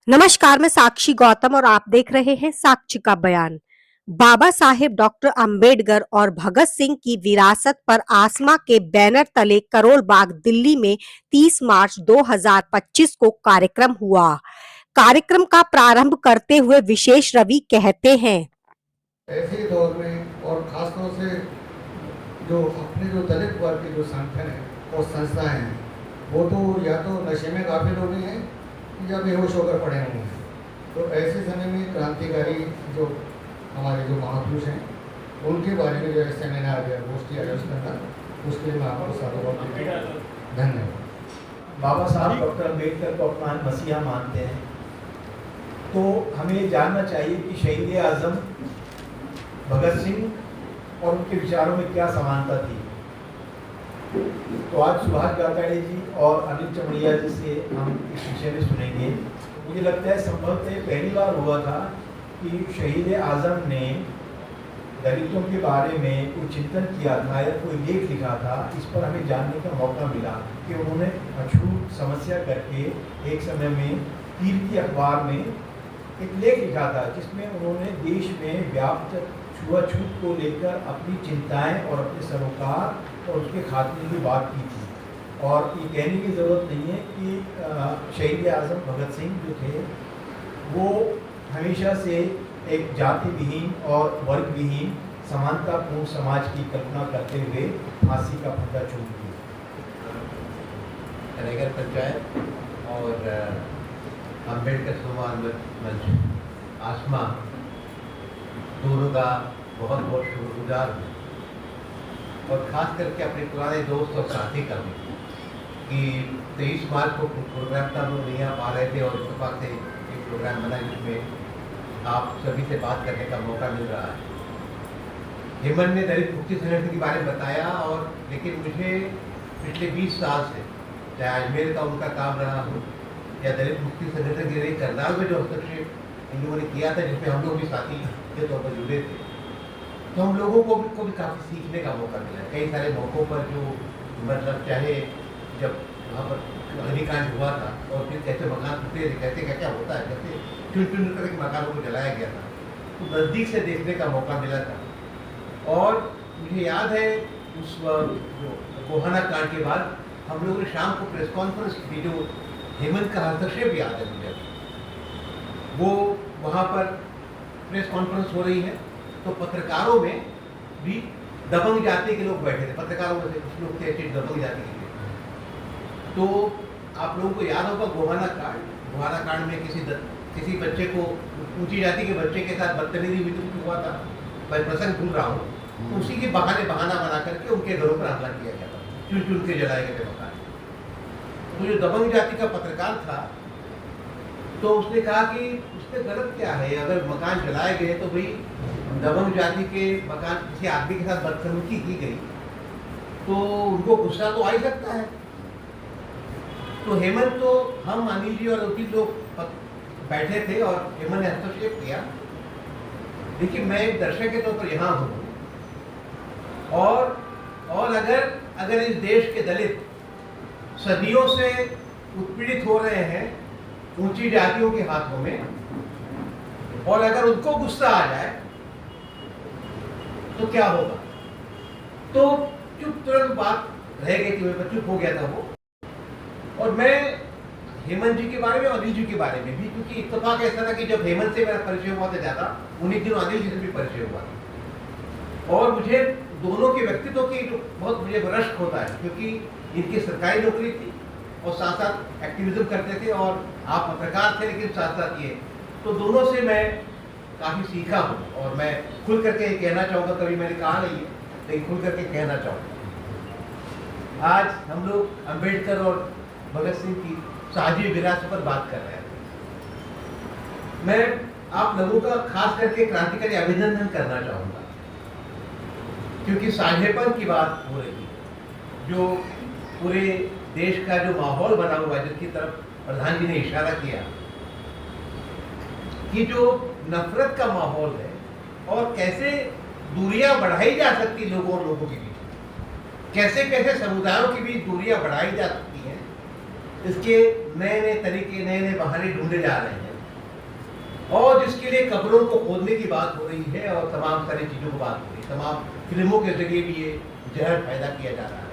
नमस्कार, मैं साक्षी गौतम और आप देख रहे हैं साक्षी का बयान। बाबा साहेब डॉक्टर अंबेडकर और भगत सिंह की विरासत पर आसमा के बैनर तले करोल बाग दिल्ली में 30 मार्च 2025 को कार्यक्रम हुआ। कार्यक्रम का प्रारंभ करते हुए विशेष रवि कहते हैं, ऐसे दौर में और खासतौर से जो अपने जो दलित वर्ग के जो संगठन है और संस्थाएं हैं, वो तो या तो नशे में काफिल हो गए हैं या बेहोश होकर पड़े हुए हैं। तो ऐसे समय में क्रांतिकारी जो हमारे जो महापुरुष हैं, उनके बारे में जो है सेमिनार या गोष्ठी आयोजित करना, उसके लिए मैं आपको साधुवाद देता हूं। धन्यवाद। बाबा साहब डॉक्टर अम्बेडकर को अपना मसीहा मानते हैं, तो हमें जानना चाहिए कि शहीद आज़म भगत सिंह और उनके विचारों में क्या समानता थी। तो आज सुभाष गाताड़े जी और अनिल चमड़िया जी से हम इस विषय में सुनेंगे। मुझे लगता है संभवतः पहली बार हुआ था कि शहीद आज़म ने दलितों के बारे में कोई चिंतन किया था या कोई लेख लिखा था। इस पर हमें जानने का मौका मिला कि उन्होंने अछूत समस्या करके एक समय में तीर की अखबार में एक लेख लिखा था, जिसमें उन्होंने देश में व्याप्त छुआछूत को लेकर अपनी चिंताएं और अपने सरोकार और उसके खात्मे की बात की थी। और ये कहने की ज़रूरत नहीं है कि शहीद आज़म भगत सिंह जो थे वो हमेशा से एक जाति विहीन और वर्ग विहीन समानतापूर्ण समाज की कल्पना करते हुए फांसी का फंदा चूक दिए। नगर पंचायत और अम्बेडकर सम्मान मंच आसमा दोनों का बहुत बहुत शुक्रगुजार हूँ, और ख़ास करके अपने पुराने दोस्त और साथी का भी कि 23 मार्च को प्रोग्राम था, लोग नहीं आ पा रहे थे और इत्तेफाक से एक प्रोग्राम बना जिसमें आप सभी से बात करने का मौका मिल रहा है। हेमंत ने दलित मुक्ति संगठन के बारे में बताया, और लेकिन मुझे पिछले 20 साल से चाहे अजमेर का उनका काम रहा हो या दलित मुक्ति संगठन के लिए करनाल में जो हस्तक्षेप इन लोगों ने किया था, जिसमें हम लोग भी साथी के तौर पर जुड़े थे, तो हम लोगों को भी काफ़ी सीखने का मौका मिला। कई सारे मौक़ों पर जो मतलब चाहे जब वहाँ पर अग्निकांड हुआ था और फिर कैसे मकान टूटे थे, कैसे क्या क्या होता है, कैसे चुन करके मकानों को जलाया गया था, तो नज़दीक से देखने का मौका मिला था। और मुझे याद है उस जो गोहाना कांड के बाद हम लोगों ने शाम को प्रेस कॉन्फ्रेंस की, जो हेमंत का हस्तक्षेप याद है मुझे, वो वहाँ पर प्रेस कॉन्फ्रेंस हो रही है, तो पत्रकारों में भी दबंग जाति के लोग बैठे थे। पत्रकारों में से कुछ लोग थे दबंग जाति के। तो आप लोगों को याद होगा गोहाना कांड में किसी बच्चे को, ऊंची जाति के बच्चे के साथ बदतमीजी भी तो हुआ था, मैं प्रसंग भूल रहा हूँ, तो उसी के बहाना बना करके उनके घरों पर हमला किया गया था, चुन के जलाए गए थे मकान। तो जो दबंग जाति का पत्रकार था, तो उसने कहा कि उसमें गलत क्या है, अगर मकान जलाए गए तो भाई दबंग जाति के मकान किसी आदमी के साथ बदसलूकी की गई तो उनको गुस्सा तो आ ही सकता है। तो हेमंत, तो हम अनिल जी और दो लोग बैठे थे और हेमंत ने हस्तक्षेप किया। देखिए, मैं एक दर्शक के तौर पर यहाँ हूँ, और अगर इस देश के दलित सदियों से उत्पीड़ित हो रहे हैं ऊंची जातियों के हाथों में, और अगर उनको गुस्सा आ जाए तो क्या होगा। तो चुप तुरंत बात रह गई थी, मैं चुप हो गया था वो। और मैं हेमंत जी के बारे में और अनिल जी के बारे में भी, क्योंकि इत्तेफाक ऐसा था कि जब हेमंत से मेरा परिचय हुआ था ज़्यादा, उन्हीं दिनों अनिल जी से भी परिचय हुआ था। और मुझे दोनों के व्यक्तित्व की बहुत मुझे रश्क होता है, क्योंकि इनकी सरकारी नौकरी थी और साथ साथ एक्टिविज्म करते थे, और आप पत्रकार थे लेकिन साथ साथ ये, तो दोनों से मैं काफ़ी सीखा हूँ। और मैं खुल करके ये कहना चाहूँगा, कभी मैंने कहा नहीं है लेकिन खुल करके कहना चाहूँगा। आज हम लोग अम्बेडकर और भगत सिंह की साझी विरासत पर बात कर रहे हैं। मैं आप लोगों का खास करके क्रांतिकारी अभिनंदन करना चाहूँगा, क्योंकि साझेपन की बात हो रही है। जो पूरे देश का जो माहौल बना हुआ है, जिसकी तरफ प्रधान जी ने इशारा किया, कि जो नफरत का माहौल है और कैसे दूरियां बढ़ाई जा सकती लोगों और लोगों के बीच, कैसे कैसे समुदायों के बीच दूरियां बढ़ाई जा सकती हैं, इसके नए नए तरीके, नए नए बहाने ढूंढे जा रहे हैं। और जिसके लिए कब्रों को खोदने की बात हो रही है और तमाम सारी चीज़ों की बात हो रही है। तमाम फिल्मों के जरिए भी ये जहर पैदा किया जा रहा है।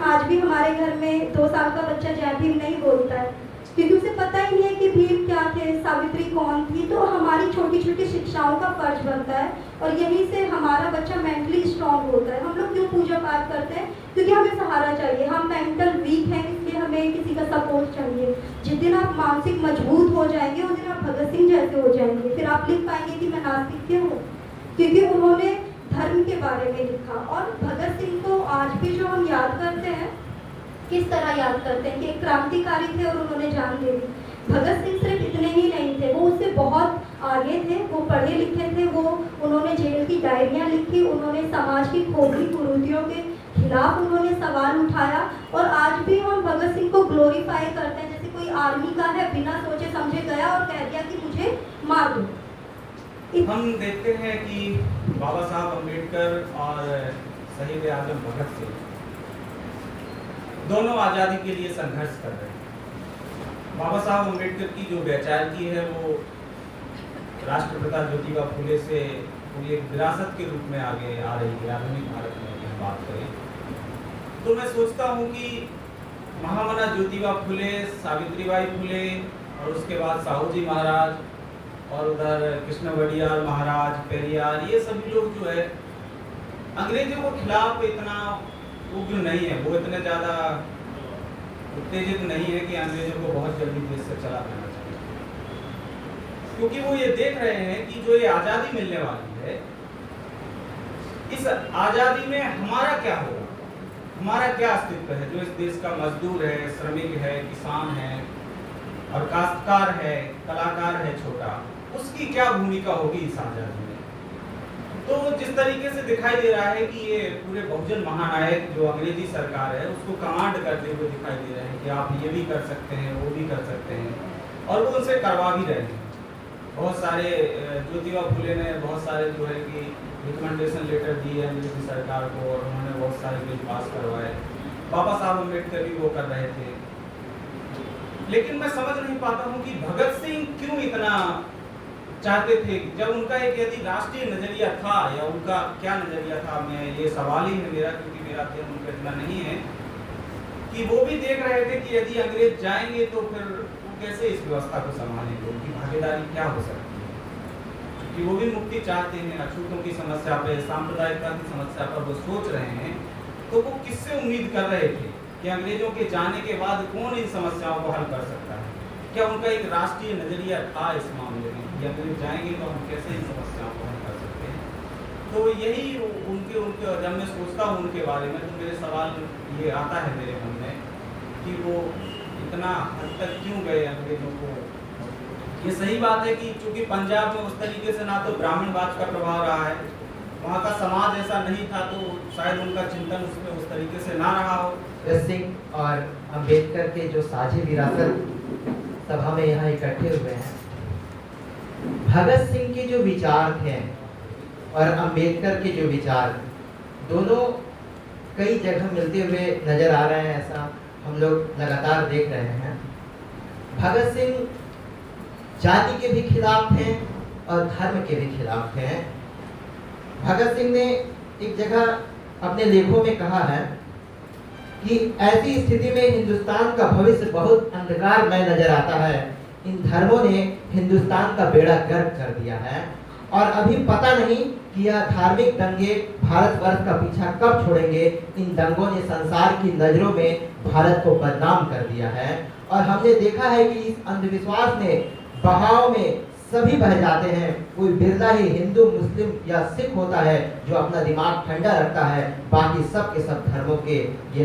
आज भी हमारे घर में 2 साल का बच्चा जय भीम नहीं बोलता है, क्योंकि उसे पता ही नहीं है कि भीम क्या थे, सावित्री कौन थी। तो हमारी छोटी छोटी शिक्षाओं का फर्ज बनता है और यहीं से हमारा बच्चा मेंटली स्ट्रांग होता है। हम लोग क्यों पूजा पाठ करते हैं? क्योंकि हमें सहारा चाहिए। हम मेंटल वीक हैं, इसलिए हमें किसी का सपोर्ट चाहिए। जिस दिन आप मानसिक मजबूत हो जाएंगे उस दिन आप भगत सिंह जैसे हो जाएंगे। फिर आप लिख पाएंगे कि मैं नास्तिक क्यों हूँ, क्योंकि उन्होंने धर्म के बारे में लिखा। और भगत सिंह को आज भी जो हम याद करते हैं, किस तरह याद करते हैं कि एक क्रांतिकारी थे और उन्होंने जान दे दी। भगत सिंह सिर्फ इतने ही नहीं थे, वो उससे बहुत आगे थे। वो पढ़े लिखे थे, वो उन्होंने जेल की डायरियाँ लिखी, उन्होंने समाज की खोखली कुरीतियों के खिलाफ उन्होंने सवाल उठाया। और आज भी हम भगत सिंह को ग्लोरीफाई करते हैं, जैसे कोई आर्मी का है, बिना सोचे समझे गया और कह दिया कि मुझे मार दो। हम देखते हैं कि बाबा साहब अम्बेडकर और शहीद आजम भगत सिंह दोनों आज़ादी के लिए संघर्ष कर रहे हैं। बाबा साहब अम्बेडकर की जो वैचारिकी है वो राष्ट्रपिता ज्योतिबा फुले से पूरी एक विरासत के रूप में आगे आ रही है। आधुनिक भारत में हम बात करें तो मैं सोचता हूँ कि महामना ज्योतिबा फुले, सावित्रीबाई फुले और उसके बाद साहू जी महाराज और उधर कृष्ण वडियार महाराज, पेरियार, ये सभी लोग जो है अंग्रेजों के खिलाफ इतना उग्र नहीं है, वो इतने ज़्यादा उत्तेजित नहीं है कि अंग्रेजों को बहुत जल्दी देश से चला देना चाहिए, क्योंकि वो ये देख रहे हैं कि जो ये आज़ादी मिलने वाली है, इस आज़ादी में हमारा क्या होगा, हमारा क्या अस्तित्व है। जो इस देश का मजदूर है, श्रमिक है, किसान है और काश्तकार है, कलाकार है छोटा, उसकी क्या भूमिका होगी इस आज़ादी में। तो जिस तरीके से दिखाई दे रहा है कि ये पूरे बहुजन महानायक जो अंग्रेजी सरकार है उसको कमांड करते हुए दिखाई दे रहे हैं कि आप ये भी कर सकते हैं, वो भी कर सकते हैं, और वो उनसे करवा भी रहे हैं। बहुत सारे ज्योतिबा फुले ने बहुत सारे जो है कि रिकमेंडेशन लेटर दिए अंग्रेजी सरकार को और उन्होंने बहुत सारे बिल पास करवाए। बाबा साहब अम्बेडकर भी वो कर रहे थे। लेकिन मैं समझ नहीं पाता हूँ कि भगत सिंह क्यों इतना चाहते थे। जब उनका एक यदि राष्ट्रीय नजरिया था या उनका क्या नजरिया था, मैं ये सवाल ही है मेरा, क्योंकि मेरा अध्ययन उनका इतना नहीं है, कि वो भी देख रहे थे कि यदि अंग्रेज जाएंगे तो फिर वो कैसे इस व्यवस्था को संभालेंगे, उनकी भागीदारी क्या हो सकती है, क्योंकि वो भी मुक्ति चाहते हैं। अछूतों की समस्या पे, सांप्रदायिकता की समस्या पर वो सोच रहे हैं। तो वो किससे उम्मीद कर रहे थे कि अंग्रेजों के जाने के बाद कौन इन समस्याओं को हल कर सकता है। क्या उनका एक राष्ट्रीय नजरिया था इस मामले में, या अंग्रेज जाएंगे तो हम कैसे इन समस्याओं को हल कर सकते हैं। तो यही उनके जब मैं सोचता हूँ उनके बारे में, तो मेरे सवाल ये आता है मेरे मन में कि वो इतना हद तक क्यों गए अंग्रेजों को। ये सही बात है कि चूंकि पंजाब में उस तरीके से ना तो ब्राह्मणवाद का प्रभाव रहा है, वहाँ का समाज ऐसा नहीं था, तो शायद उनका चिंतन उसमें उस तरीके से ना रहा हो। भगत सिंह और अंबेडकर के जो साझी विरासत सभा में यहाँ इकट्ठे हुए हैं, भगत सिंह के जो विचार थे और अंबेडकर के जो विचार, दोनों कई जगह मिलते हुए नजर आ रहे हैं, ऐसा हम लोग लगातार देख रहे हैं। भगत सिंह जाति के भी खिलाफ थे और धर्म के भी खिलाफ थे। भगत सिंह ने एक जगह अपने लेखों में कहा है कि ऐसी स्थिति में हिंदुस्तान का भविष्य बहुत अंधकारमय नजर आता है। इन धर्मों ने हिंदुस्तान का बेड़ा गर्क कर दिया है और अभी पता नहीं कि यह धार्मिक दंगे भारतवर्ष का पीछा कब छोड़ेंगे। इन दंगों ने संसार की नजरों में भारत को बदनाम कर दिया है और हमने देखा है कि इस अंधविश्वास ने बहाव में सभी बह जाते हैं। कोई बिरला ही हिंदू, मुस्लिम या सिख होता है जो अपना दिमाग ठंडा रखता है, बाकी सब के सब धर्मों के ये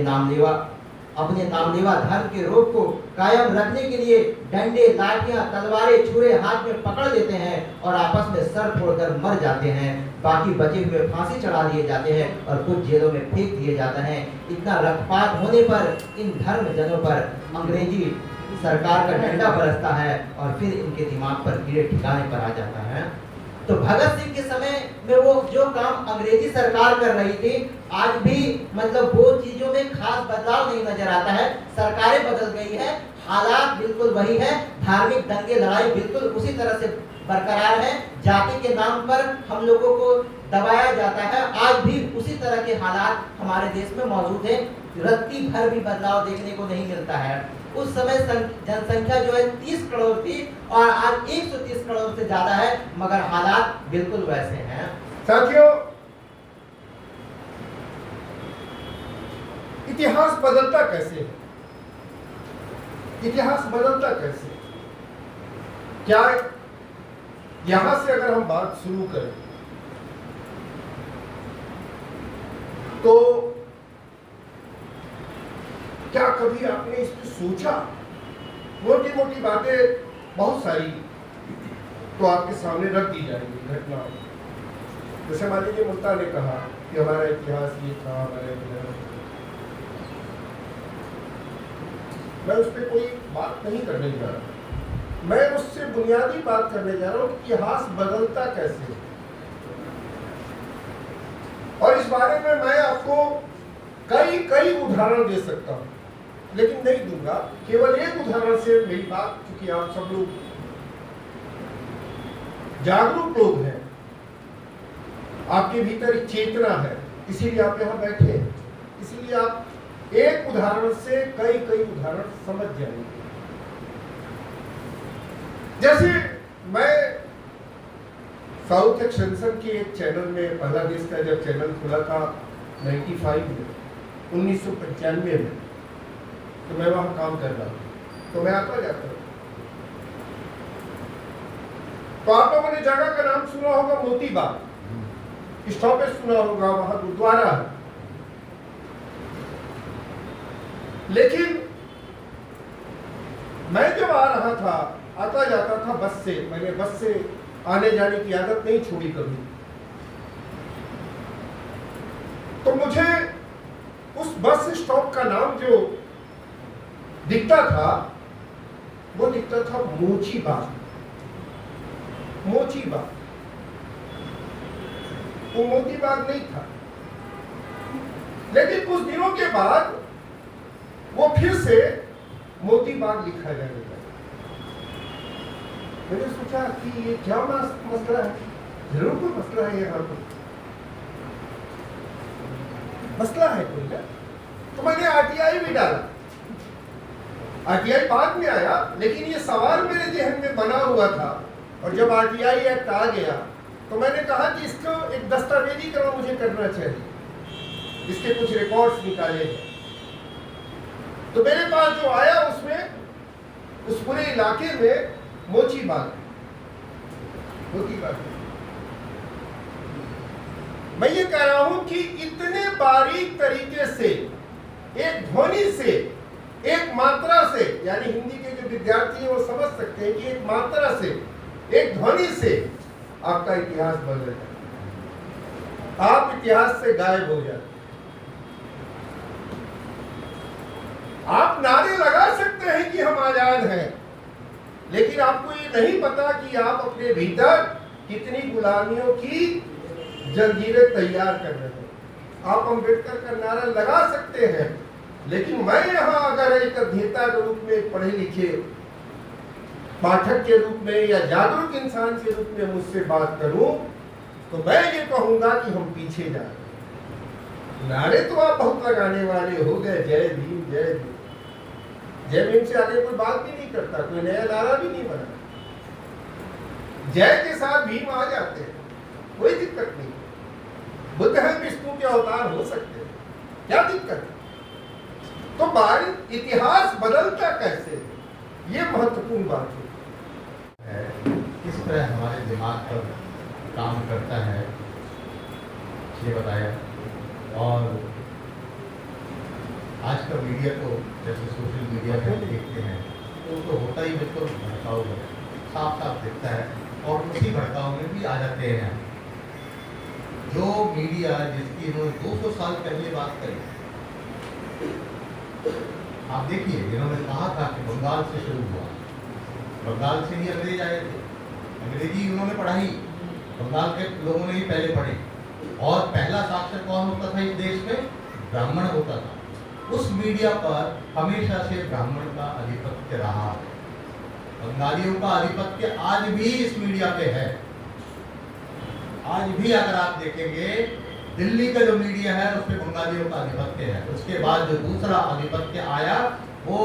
अपने नामलेवा धर्म के रोग को कायम रखने के लिए डंडे, लाठियां, तलवारें, छुरे हाथ में पकड़ लेते हैं और आपस में सर फोड़कर मर जाते हैं। बाकी बचे हुए फांसी चढ़ा दिए जाते हैं और कुछ जेलों में फेंक दिए जाते हैं। इतना रक्तपात होने पर इन धर्म जनों पर अंग्रेजी सरकार का डंडा बरसता है और फिर इनके दिमाग पर कीड़े ठिकाने पर आ जाता है। तो भगत सिंह के समय में वो जो काम अंग्रेजी सरकार कर रही थी, आज भी मतलब वो चीजों में खास बदलाव नहीं नजर आता है। सरकारें बदल गई है, हालात बिल्कुल वही है, धार्मिक दंगे लड़ाई बिल्कुल उसी तरह से बरकरार है। जाति के नाम पर हम लोगों को दबाया जाता है। आज भी उसी तरह के हालात हमारे देश में मौजूद हैं। रत्ती भर भी बदलाव देखने को नहीं मिलता है। उस समय जनसंख्या जो है 30 करोड़ थी और आज 130 करोड़ से ज्यादा है, मगर हालात बिल्कुल वैसे हैं। साथियों, इतिहास बदलता कैसे है? इतिहास बदलता कैसे? क्या यहां से अगर हम बात शुरू करें तो क्या कभी आपने इस पर सोचा? मोटी मोटी बातें बहुत सारी तो आपके सामने रख दी जाएंगी घटना। जैसे मान लीजिए मुल्ता ने कहा कि हमारा इतिहास ये था, हमारा इतिहास, मैं उस पर कोई बात नहीं करने जा रहा। मैं उससे बुनियादी बात करने जा रहा हूं कि इतिहास बदलता कैसे। और इस बारे में मैं आपको कई उदाहरण दे सकता हूं, लेकिन नहीं दूंगा। केवल एक उदाहरण से मेरी बात, क्योंकि आप सब लोग जागरूक लोग हैं, आपके भीतर एक चेतना है, इसीलिए आप यहां बैठे हैं। इसीलिए आप एक उदाहरण से कई उदाहरण समझ जाएंगे। जैसे मैं साउथ एक्सटेंशन के एक चैनल में, बांग्लादेश का जब चैनल खुला था 95 में, 1995 में, तो मैं वहां काम कर रहा था, तो मैं आता जाता था। तो आप लोगों ने जगह का नाम सुना होगा मोतीबाग, स्टॉपेज सुना होगा, वहां गुरुद्वारा है। लेकिन मैं जब आ रहा था, आता जाता था बस से, मैंने बस से आने जाने की आदत नहीं छोड़ी कभी, तो मुझे उस बस स्टॉप का नाम जो दिखता था वो दिखता था मोची बाग। मोची बाग, वो मोती बाग नहीं था। लेकिन कुछ दिनों के बाद वो फिर से मोती बाग लिखा जाने लगा। मैंने सोचा कि ये क्या मसला है, जरूर कोई मसला है यहाँ पर, मसला है कोई ना। तो मैंने आरटीआई भी डाला। आरटीआई बाद में आया, लेकिन ये सवाल मेरे जहन में बना हुआ था। और जब आरटीआई एक्ट आ गया तो मैंने कहा कि इसको एक दस्तावेजीकरण मुझे करना चाहिए, इसके कुछ रिकॉर्ड्स निकाले हैं। तो मेरे पास जो आया उसमें उस पूरे इलाके में मोची बाग, मोती बाग। मैं ये कह रहा हूं कि इतने बारीक तरीके से, एक ध्वनि से, एक मात्रा से, यानी हिंदी के जो विद्यार्थी हैं वो समझ सकते हैं कि एक मात्रा से, एक ध्वनि से आपका इतिहास बदल जाए, आप इतिहास से गायब हो जाए। आप नारे लगा सकते हैं कि हम आजाद हैं, लेकिन आपको ये नहीं पता कि आप अपने भीतर कितनी गुलामियों की जंजीरें तैयार कर रहे हैं। आप अम्बेडकर का नारा लगा सकते हैं, लेकिन मैं यहाँ अगर एक अध्येता के रूप में, पढ़े लिखे पाठक के रूप में या जागरूक इंसान के रूप में मुझसे बात करूं, तो मैं ये कहूंगा कि हम पीछे जा रहे हैं। नारे तो आप बहुत लगाने वाले हो गए, जय भीम जय भीम। जय भीम से आगे कोई बात भी नहीं करता, कोई नया नारा भी नहीं बना। जय के साथ भीम आ जाते हैं, कोई दिक्कत नहीं। बुद्ध है, विष्णु के अवतार हो सकते हैं, क्या दिक्कत है? तो भारत इतिहास बदलता कैसे, ये महत्वपूर्ण बात है। किस तरह हमारे दिमाग पर काम करता है ये बताया। और आज का मीडिया तो जैसे सोशल मीडिया पे हम देखते हैं तो होता ही बिल्कुल भड़काऊ है, साफ साफ दिखता है, और उसी भड़काऊ में भी आ जाते हैं जो मीडिया जिसकी इन्होंने 200 साल पहले बात करी। आप देखिए, इन्होंने कहा था कि बंगाल से शुरू हुआ, बंगाल से ही अंग्रेज आए थे, अंग्रेजी उन्होंने पढ़ाई, बंगाल के लोगों ने ही पहले पढ़े, और पहला साक्षर कौन होता था इस देश में? ब्राह्मण होता था। उस मीडिया पर हमेशा से ब्राह्मण का आधिपत्य रहा। बंगालियों का आधिपत्य आज भी इस मीडिया पे है। आज भी अगर आप देखेंगे दिल्ली का जो मीडिया है उस पे बंगालियों का आधिपत्य है। उसके बाद जो दूसरा आधिपत्य आया वो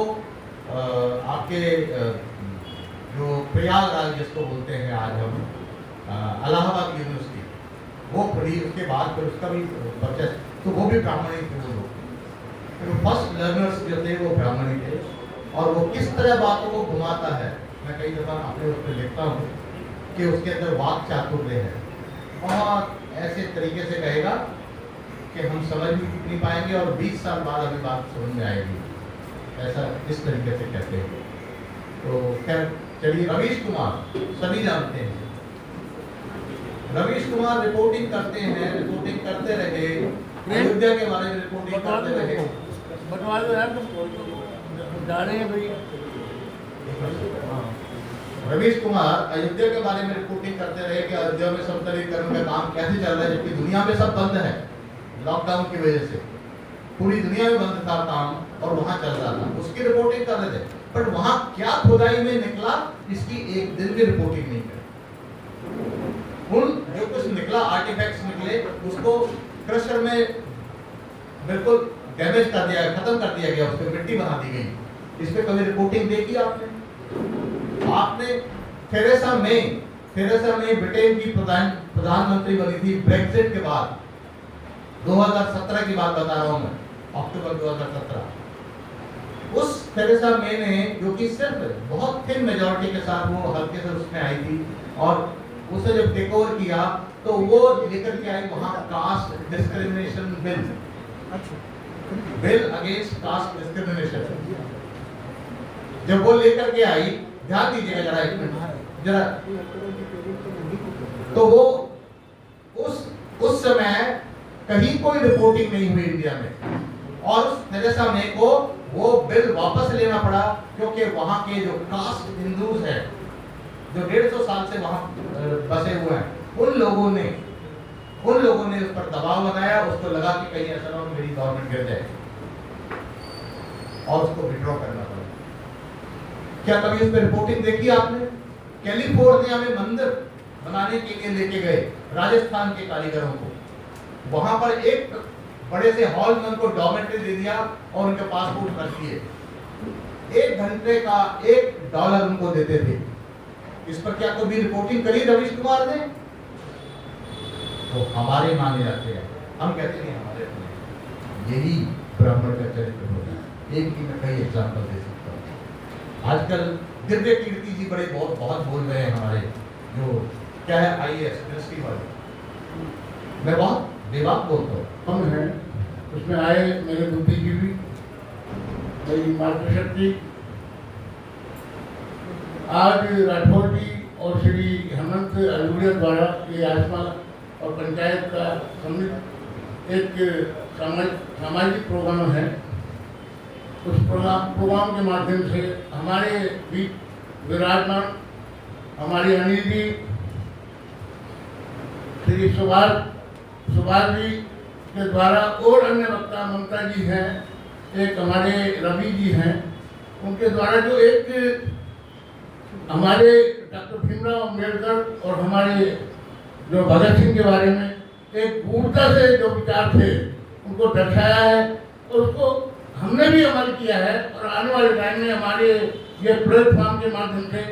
आपके जो प्रयागराज जिसको बोलते हैं आज हम इलाहाबाद यूनिवर्सिटी, वो पढ़ी। उसके बाद फिर उसका भी परचेस, तो वो भी ब्राह्मणी थे वो लोग। तो फर्स्ट लर्नर्स जो थे वो ब्राह्मणी थे। और वो किस तरह बातों को घुमाता है, मैं कई दफ़ा अपने उस पर लिखता हूँ कि उसके अंदर वाक चातुर्य है। और ऐसे तरीके से कहेगा कि हम समझ भी नहीं पाएंगे और 20 साल बाद अभी बात समझ में आएगी, ऐसा इस तरीके से कहते हैं। तो खैर चलिए, रवीश कुमार सभी जानते हैं। रवीश कुमार रिपोर्टिंग करते हैं, रिपोर्टिंग करते रहे, अयोध्या के बारे में रिपोर्टिंग करते रहे। रवीश कुमार अयोध्या के बारे में रिपोर्टिंग करते रहे कि अयोध्या में समतलीकरण का काम कैसे चल रहा है, जबकि दुनिया में सब बंद है लॉकडाउन की वजह से। पूरी दुनिया में बंद था काम और वहां चल रहा था, उसकी रिपोर्टिंग कर रहे थे। पर वहां क्या खुदाई में निकला इसकी एक दिन भी रिपोर्टिंग नहीं करी। उन जो कुछ निकला, आर्टिफैक्ट्स निकले, उसको क्रशर में बिल्कुल डैमेज कर दिया, खत्म कर दिया गया, उसको मिट्टी बना दी गई। इस पे कभी रिपोर्टिंग देखी आपने? थेरेसा मे ब्रिटेन की प्रधानमंत्री बनी थी ब्रेक्सिट के बाद, 2017 की बात बता रहा हूं मैं, अक्टूबर 2017। उस थेरेसा मे ने, जो कि सिर्फ बहुत थिन मेजॉरिटी के साथ वो हल्के से उसमें आई थी, और उसे जब टेक ओवर किया तो वो लेकर के आई वहां caste discrimination bill against caste discrimination. जब वो लेकर के आई, ध्यान दीजिएगा जरा एक मिनट जरा, तो वो उस समय कहीं कोई रिपोर्टिंग नहीं हुई इंडिया में, और उस थेरेसा मे को वो बिल वापस लेना पड़ा, क्योंकि वहां के जो कास्ट हिंदूज हैं जो 150 साल से वहां बसे हुए हैं, उन लोगों ने उस पर दबाव बनाया, उसको लगा कि कहीं ऐसा ना हो मेरी गवर्नमेंट गिर जाए, और उसको विड्रॉ करना पड़ा। क्या कभी उस पर रिपोर्टिंग देखी आपने? कैलिफोर्निया में मंदिर बनाने के लिए लेके गए राजस्थान के कारीगरों को, वहां पर एक बड़े से हॉल में उनको डॉर्मेटरी दे दिया और उनके पासपोर्ट रख दिए। 1 घंटे का $1 उनको देते थे। इस पर क्या कभी रिपोर्टिंग करी रवीश कुमार ने? तो हमारे माने जाते हैं, हम कहते नहीं हमारे अपने। यही ब्राह्मण का चरित्र होता है। एक की मैं कई एग्जाम्पल दे सकता हूँ। आजकल दिव्य कीर्ति जी बहुत बोल रहे हैं हमारे, जो क्या है IAS मिनिस्ट्री वाले, मैं बहुत बेबाक बोलता हूँ। हम हैं उसमें आए मेरे बुद्धिजीवी, मेरी मातृशक्ति। आज राठौर जी और श्री हेमंत अलूरिया द्वारा ये आसमा और पंचायत का सम्मिलित एक सामाजिक प्रोग्राम है। उस प्रोग्राम के माध्यम से हमारे बीच विराजमान हमारे अनिल जी, श्री सुभाष जी के द्वारा, और अन्य वक्ता ममता जी हैं, एक हमारे रवि जी हैं, उनके द्वारा जो एक हमारे डॉक्टर भीमराव अम्बेडकर और हमारे जो भगत सिंह के बारे में एक गूढ़ता से जो विचार थे उनको दर्शाया है, और उसको हमने भी अमल किया है। और आने वाले टाइम में हमारे ये प्लेटफॉर्म के माध्यम से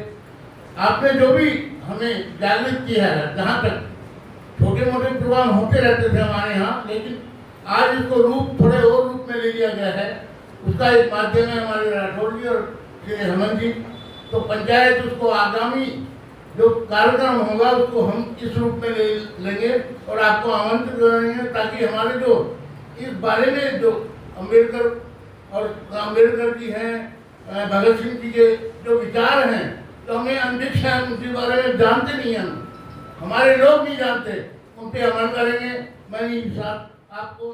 आपने जो भी हमें जागृत किया है, जहाँ तक छोटे मोटे प्रोग्राम होते रहते थे हमारे यहाँ, लेकिन आज इसको थोड़े और रूप में ले लिया गया है, उसका एक माध्यम है हमारे राठौर जी और श्री हेमंत जी। तो पंचायत उसको आगामी जो कार्यक्रम होगा उसको हम इस रूप में ले लेंगे और आपको आमंत्रित करेंगे, ताकि हमारे जो इस बारे में जो अम्बेडकर जी हैं, भगत सिंह जी के जो विचार हैं, तो हमें अनभिक्ष हैं, उनके बारे में जानते नहीं हैं, हमारे लोग नहीं जानते, उन पर अमल करेंगे। मैं साथ आपको